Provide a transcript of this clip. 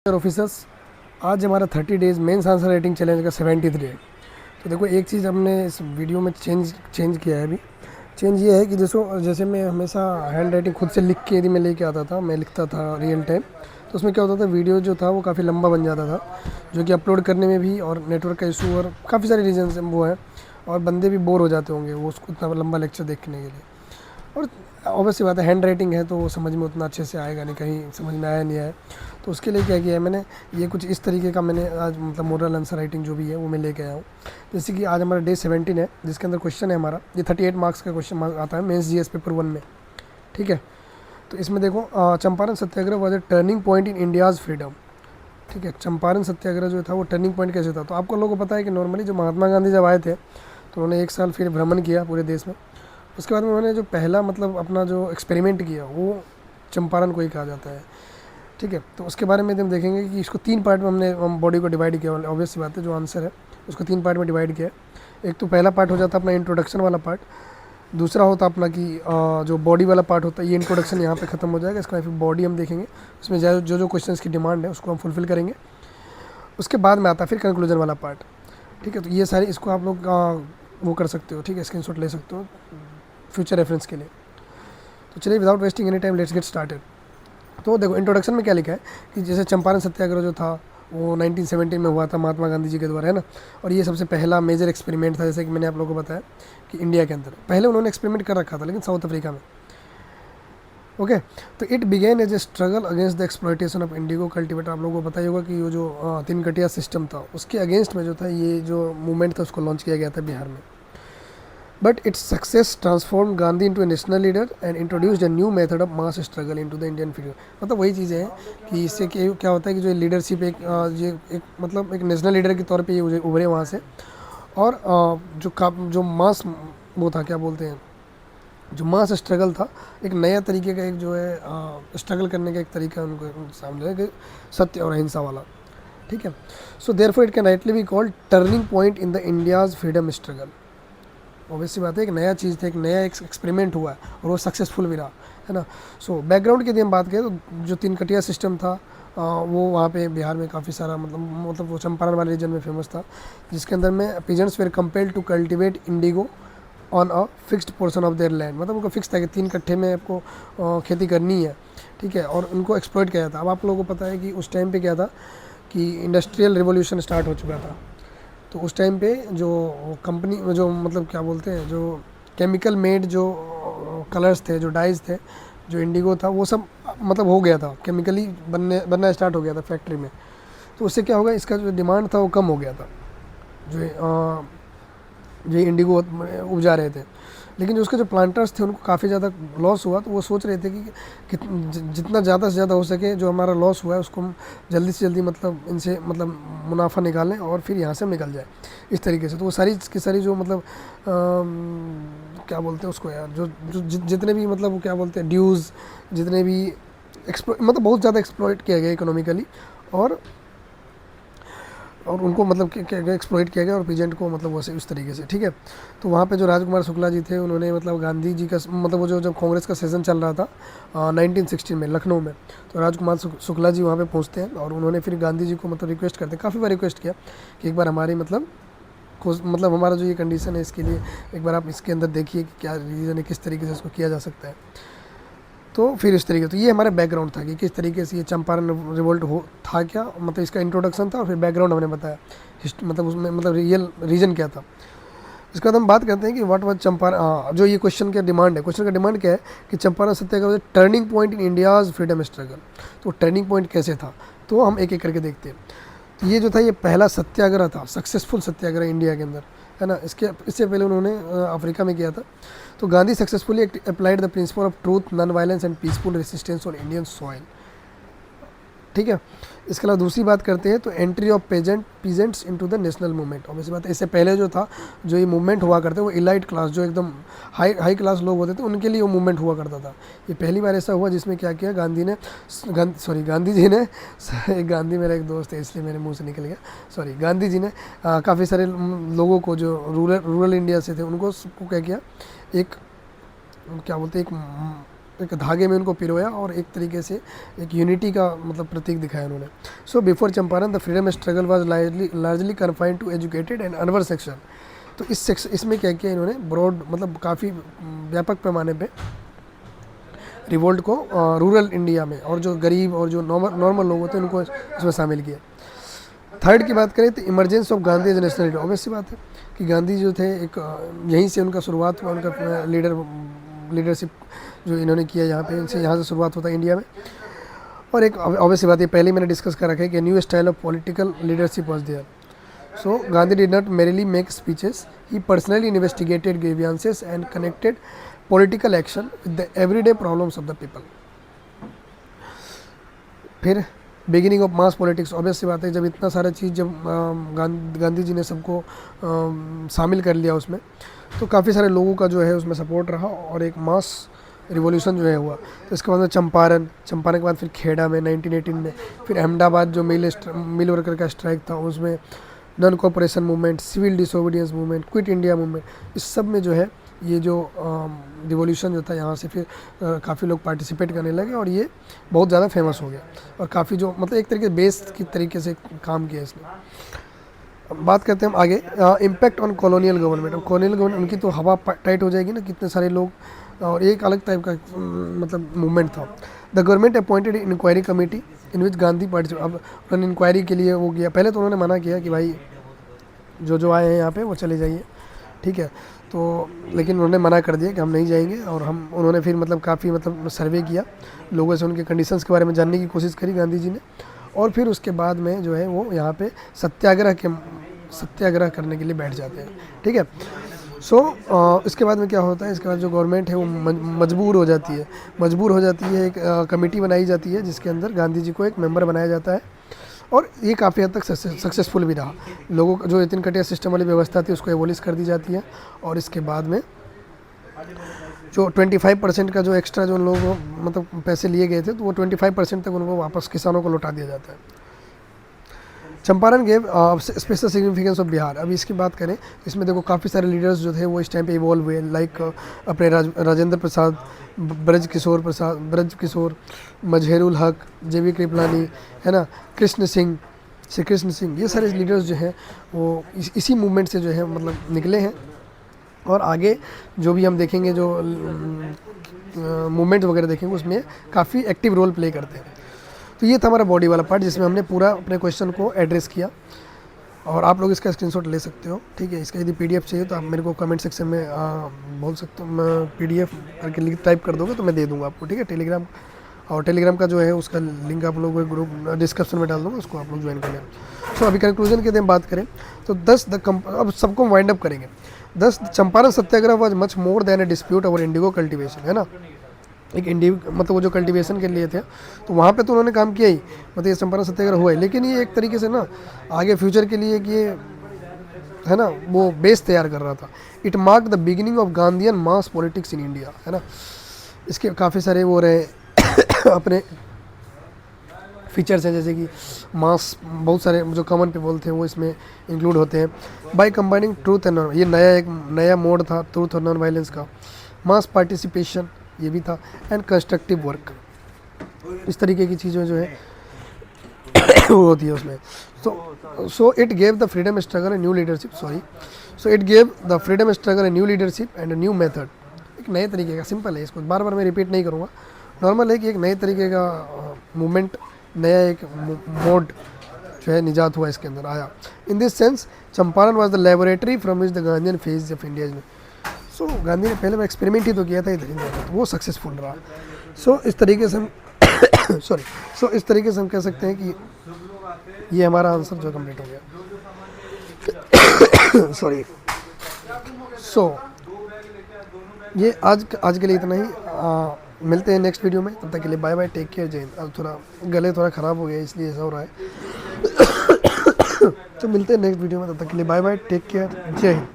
Officers, आज हमारा 30 days mains answer writing challenge का 70th डे है। तो देखो, एक चीज़ हमने इस वीडियो में चेंज किया है अभी। चेंज ये है कि जैसे मैं हमेशा हैंड राइटिंग खुद से लिख के यदि मैं लेके आता था, मैं लिखता था रियल टाइम, तो उसमें क्या होता था, वीडियो जो था वो काफ़ी लंबा बन जाता था, जो कि अपलोड करने में भी और नेटवर्क का इशू और काफ़ी सारे रीजन से वो है, और बंदे भी बोर हो जाते होंगे वो उसको उतना लंबा लेक्चर देखने के लिए। और ऑब्वियसली बात है, हैंड राइटिंग है तो वो समझ में उतना अच्छे से आएगा नहीं, कहीं समझ में आया नहीं आया। तो उसके लिए क्या किया है मैंने, ये कुछ इस तरीके का मैंने आज मतलब मोरल आंसर राइटिंग जो भी है वो मैं लेके आया हूँ। जैसे कि आज हमारा डे 17 है, जिसके अंदर क्वेश्चन है हमारा, ये 38 मार्क्स का क्वेश्चन आता है मेंस जीएस पेपर 1 में। ठीक है, तो इसमें देखो, Champaran Satyagraha was a turning point in India's freedom. ठीक है, चंपारण सत्याग्रह जो था वो टर्निंग पॉइंट कैसे था। तो आपको लोगों को पता है कि नॉर्मली जो महात्मा गांधी जब आए थे तो उन्होंने 1 साल फिर भ्रमण किया पूरे देश में। उसके बाद में उन्होंने जो पहला मतलब अपना जो एक्सपेरिमेंट किया वो चंपारण को ही कहा जाता है। ठीक है, तो उसके बारे में हम देखेंगे कि इसको 3 पार्ट में हम बॉडी को डिवाइड किया। ऑब्वियस सी बात है, जो आंसर है उसको 3 पार्ट में डिवाइड किया है। एक तो पहला पार्ट हो जाता है अपना इंट्रोडक्शन वाला पार्ट, दूसरा होता अपना कि जो बॉडी वाला पार्ट होता है, ये इंट्रोडक्शन यहाँ पे ख़त्म हो जाएगा। इसके बाद फिर बॉडी हम देखेंगे, उसमें जो जो क्वेश्चन की डिमांड है उसको हम फुलफ़िल करेंगे। उसके बाद में आता है फिर कंक्लूजन वाला पार्ट। ठीक है, तो ये सारी इसको आप लोग वो कर सकते हो। ठीक है, स्क्रीनशॉट ले सकते हो फ्यूचर रेफरेंस के लिए। तो चलिए, without wasting any time let's get started. तो देखो, इंट्रोडक्शन में क्या लिखा है कि जैसे चंपारण सत्याग्रह जो था वो 1917 में हुआ था महात्मा गांधी जी के द्वारा, है ना। और ये सबसे पहला मेजर एक्सपेरिमेंट था, जैसे कि मैंने आप लोगों को बताया कि इंडिया के अंदर पहले उन्होंने एक्सपेरिमेंट कर रखा था लेकिन साउथ अफ्रीका में। ओके, तो it began as a struggle against the exploitation of indigo cultivator. आप लोगों को पता ही होगा कि वो जो तीन कटिया सिस्टम था उसके अगेंस्ट में जो था ये जो मूवमेंट था उसको लॉन्च किया गया था बिहार में। But its success transform Gandhi into A national leader and introduced a new method of mass struggle into the Indian freedom. मतलब वही चीज़ें हैं कि इससे क्या होता है कि जो लीडरशिप एक मतलब एक नेशनल लीडर के तौर पे ये उभरे वहाँ से। और जो मास वो था, क्या बोलते हैं, जो मास स्ट्रगल था, एक नया तरीके का एक जो है स्ट्रगल करने का एक तरीका उनको सामने है कि सत्य और अहिंसा वाला। ठीक है, so therefore it can rightly be called turning point in the India's freedom struggle. Obviously बात है, एक नया चीज़ था, एक नया एक्सपेरिमेंट हुआ है और वो सक्सेसफुल भी रहा, है ना। सो बैकग्राउंड की यदि हम बात करें तो जो तीन कटिया सिस्टम था वो वहाँ पे बिहार में काफ़ी सारा मतलब वो चंपारण वाले रीजन में फेमस था, जिसके अंदर में peasants were compelled to cultivate indigo on a fixed portion of their land. मतलब उनको फिक्स था कि 3 कट्ठे में आपको खेती करनी है। ठीक है, और उनको एक्सप्लॉइट किया जाता। अब आप लोगों को पता है कि उस टाइम पे क्या था कि इंडस्ट्रियल रिवॉल्यूशन स्टार्ट हो चुका था। तो उस टाइम पे जो कंपनी जो मतलब क्या बोलते हैं, जो केमिकल मेड जो कलर्स थे, जो डाइज थे, जो इंडिगो था, वो सब मतलब हो गया था, केमिकली बनना स्टार्ट हो गया था फैक्ट्री में। तो उससे क्या होगा, इसका जो डिमांड था वो कम हो गया था, जो इंडिगो उपजा रहे थे। लेकिन जो उसके जो प्लांटर्स थे उनको काफ़ी ज़्यादा लॉस हुआ। तो वो सोच रहे थे कि जितना ज़्यादा से ज़्यादा हो सके जो हमारा लॉस हुआ है उसको हम जल्दी से जल्दी मतलब इनसे मतलब मुनाफा निकालें और फिर यहाँ से हम निकल जाए इस तरीके से। तो वो सारी की सारी जो मतलब क्या बोलते हैं उसको यार, जो जितने भी मतलब वो क्या बोलते हैं ड्यूज़, जितने भी मतलब बहुत ज़्यादा एक्सप्लॉइट किया गया इकोनॉमिकली, और उनको मतलब एक्सप्लॉइट किया गया और पीजेंट को मतलब वैसे उस तरीके से। ठीक है, तो वहाँ पे जो राजकुमार शुक्ला जी थे उन्होंने मतलब गांधी जी का मतलब वो जो जब कांग्रेस का सेशन चल रहा था 1916 में लखनऊ में, तो राजकुमार शुक्ला जी वहाँ पे पहुँचते हैं और उन्होंने फिर गांधी जी को मतलब रिक्वेस्ट करते हैं, काफ़ी बार रिक्वेस्ट किया कि एक बार हमारी मतलब हमारा जो ये कंडीशन है इसके लिए एक बार आप इसके अंदर देखिए कि क्या रीज़न है, किस तरीके से इसको किया जा सकता है। तो फिर इस तरीके, तो ये हमारा बैकग्राउंड था कि किस तरीके से ये चंपारण रिवोल्ट था, क्या मतलब इसका इंट्रोडक्शन था, और फिर बैकग्राउंड हमने बताया मतलब उसमें मतलब रियल रीजन क्या था। इसके बाद हम बात करते हैं कि व्हाट वाज चंपारण। जो ये क्वेश्चन का डिमांड है, क्वेश्चन का डिमांड क्या है कि Champaran Satyagraha turning point in India's freedom struggle. तो टर्निंग पॉइंट कैसे था, तो हम एक एक करके देखते हैं। तो ये जो था ये पहला सत्याग्रह था, सक्सेसफुल सत्याग्रह इंडिया के अंदर, है ना। इससे पहले उन्होंने अफ्रीका में किया था। तो Gandhi successfully applied the principle of truth, non violence and peaceful resistance on Indian soil. ठीक है, इसके अलावा दूसरी बात करते हैं तो entry of peasants into the national movement. Obviously बात है, इससे पहले जो था जो ये मूवमेंट हुआ करते वो इलाइट क्लास, जो एकदम हाई क्लास लोग होते थे, उनके लिए वो मूवमेंट हुआ करता था। ये पहली बार ऐसा हुआ जिसमें क्या किया गांधी जी ने गांधी मेरा एक दोस्त है इसलिए मेरे मुंह से निकल गया, गांधी जी ने काफ़ी सारे लोगों को जो रूरल इंडिया से थे उनको क्या किया, एक क्या बोलते एक एक धागे में उनको पिरोया और एक तरीके से एक यूनिटी का मतलब प्रतीक दिखाया उन्होंने। So before Champaran the freedom struggle was largely confined to educated and अनवर सेक्शन। तो इसमें क्या किया इन्होंने, ब्रॉड मतलब काफ़ी व्यापक पैमाने पे रिवोल्ट को रूरल इंडिया में और जो गरीब और जो नॉर्मल लोग होते हैं उनको इसमें शामिल किया। थर्ड की बात करें तो emergence of Gandhi as national, obvious सी बात है कि गांधी जो थे एक यहीं से उनका शुरुआत हुआ, उनका लीडरशिप जो इन्होंने किया यहाँ पे, इनसे यहाँ से शुरुआत होता है इंडिया में। और एक ऑब्वियस सी बात है, पहले मैंने डिस्कस कर रखा है कि new style of political leadership was there. So Gandhi did not merely make speeches, he personally investigated grievances and connected political action with the everyday problems of the people. फिर beginning of mass politics, obvious सी बात है जब इतना सारा चीज़ जब गांधी जी ने सबको शामिल कर लिया उसमें, तो काफ़ी सारे लोगों का जो है उसमें सपोर्ट रहा और एक मास रिवॉल्यूशन जो है हुआ। तो इसके बाद में चंपारण के बाद फिर खेड़ा में 1918 में, फिर अहमदाबाद जो मिल वर्कर का स्ट्राइक था उसमें, non cooperation movement, civil disobedience movement, quit India movement, इस सब में जो है ये जो रिवॉल्यूशन जो था यहाँ से फिर काफ़ी लोग पार्टिसिपेट करने लगे और ये बहुत ज़्यादा फेमस हो गया और काफ़ी जो मतलब एक तरीके बेस की तरीके से काम किया इसने। अब बात करते हैं हम आगे, इम्पैक्ट ऑन कॉलोनियल गवर्नमेंट। अब कॉलोनियल गवर्नमेंट उनकी तो हवा टाइट हो जाएगी ना, कितने सारे लोग और एक अलग टाइप का मतलब मूवमेंट था। The government appointed inquiry committee in which Gandhi participate. अब उन्होंने इंक्वायरी के लिए वो किया, पहले तो उन्होंने मना किया कि भाई जो आए हैं यहाँ पे वो चले जाइए, ठीक है, तो लेकिन उन्होंने मना कर दिया कि हम नहीं जाएंगे। और उन्होंने फिर मतलब काफ़ी मतलब सर्वे किया, लोगों से उनके कंडीशंस के बारे में जानने की कोशिश करी गांधी जी ने, और फिर उसके बाद में जो है वो यहाँ पे सत्याग्रह करने के लिए बैठ जाते हैं, ठीक है। इसके बाद में क्या होता है, इसके बाद जो गवर्नमेंट है वो मजबूर हो जाती है, एक कमेटी बनाई जाती है जिसके अंदर गांधी जी को एक मेंबर बनाया जाता है और ये काफ़ी हद तक सक्सेसफुल भी रहा। लोगों का जो इतन कटिया सिस्टम वाली व्यवस्था थी उसको एबोलिश कर दी जाती है और इसके बाद में जो 25% का जो एक्स्ट्रा जो लोगों को मतलब पैसे लिए गए थे तो वो 25% तक उनको वापस किसानों को लौटा दिया जाता है। Champaran gave special significance of Bihar. अभी इसकी बात करें, इसमें देखो काफ़ी सारे लीडर्स जो थे वो इस टाइम पे इवॉल्व हुए, लाइक अपने राजेंद्र प्रसाद, ब्रज किशोर, मजहेरुल हक, जेवी कृपलानी, है ना, श्री कृष्ण सिंह, ये सारे लीडर्स जो हैं वो इसी मूवमेंट से जो है मतलब निकले हैं। और आगे जो भी हम देखेंगे, जो मूवमेंट वगैरह देखेंगे उसमें काफ़ी एक्टिव रोल प्ले करते हैं। तो ये था हमारा बॉडी वाला पार्ट जिसमें हमने पूरा अपने क्वेश्चन को एड्रेस किया और आप लोग इसका स्क्रीनशॉट ले सकते हो, ठीक है। इसका यदि पीडीएफ चाहिए तो आप मेरे को कमेंट सेक्शन में बोल सकते हो, मैं पीडीएफ करके टाइप कर दोगे तो मैं दे दूँगा आपको, ठीक है। टेलीग्राम का जो है उसका लिंक आप लोग ग्रुप डिस्क्रिप्शन में डाल दूँगा, उसको आप लोग ज्वाइन कर लें। सो अभी कंक्लूजन के दिन बात करें तो अब सबको वाइंड अप करेंगे। 10 Champaran Satyagraha was much more than a dispute over indigo cultivation, है ना। एक मतलब वो जो कल्टीवेशन के लिए थे तो वहाँ पे तो उन्होंने काम किया ही, मतलब ये चंपारण सत्याग्रह हुआ है, लेकिन ये एक तरीके से ना आगे फ्यूचर के लिए कि ये है ना वो बेस तैयार कर रहा था। It mark the beginning of Gandhian mass politics in India, है ना। इसके काफ़ी सारे वो रहे अपने फीचर्स हैं, जैसे कि मास, बहुत सारे जो कॉमन पीपल थे वो इसमें इंक्लूड होते हैं। By combining truth and non, ये एक नया मोड था ट्रूथ और नॉन वायलेंस का। मास पार्टिसिपेशन ये भी था, एंड कंस्ट्रक्टिव वर्क, इस तरीके की चीज़ें जो है वो होती है उसमें। So it gave the freedom struggle a new leadership, and new method. एक नए तरीके का, सिंपल है, इसको बार बार मैं रिपीट नहीं करूँगा, नॉर्मल है कि एक नए तरीके का मूवमेंट, नया एक मोड जो है निजात हुआ इसके अंदर आया। In this sense Champaran was the laboratory from which the Gandhian phase of India. So Gandhi ने पहले एक्सपेरिमेंट ही तो किया था इधर, तो वो सक्सेसफुल रहा। इस तरीके से हम इस तरीके से हम कह सकते हैं कि ये हमारा आंसर जो कंप्लीट हो गया। सॉरी। ये आज के लिए इतना ही, मिलते हैं नेक्स्ट वीडियो में, तब तक के लिए बाय बाय, टेक केयर, जय हिंद। अब थोड़ा गले ख़राब हो गया इसलिए ऐसा हो रहा है। तो मिलते हैं नेक्स्ट वीडियो में, तब तक के लिए बाय बाय, टेक केयर, जय हिंद।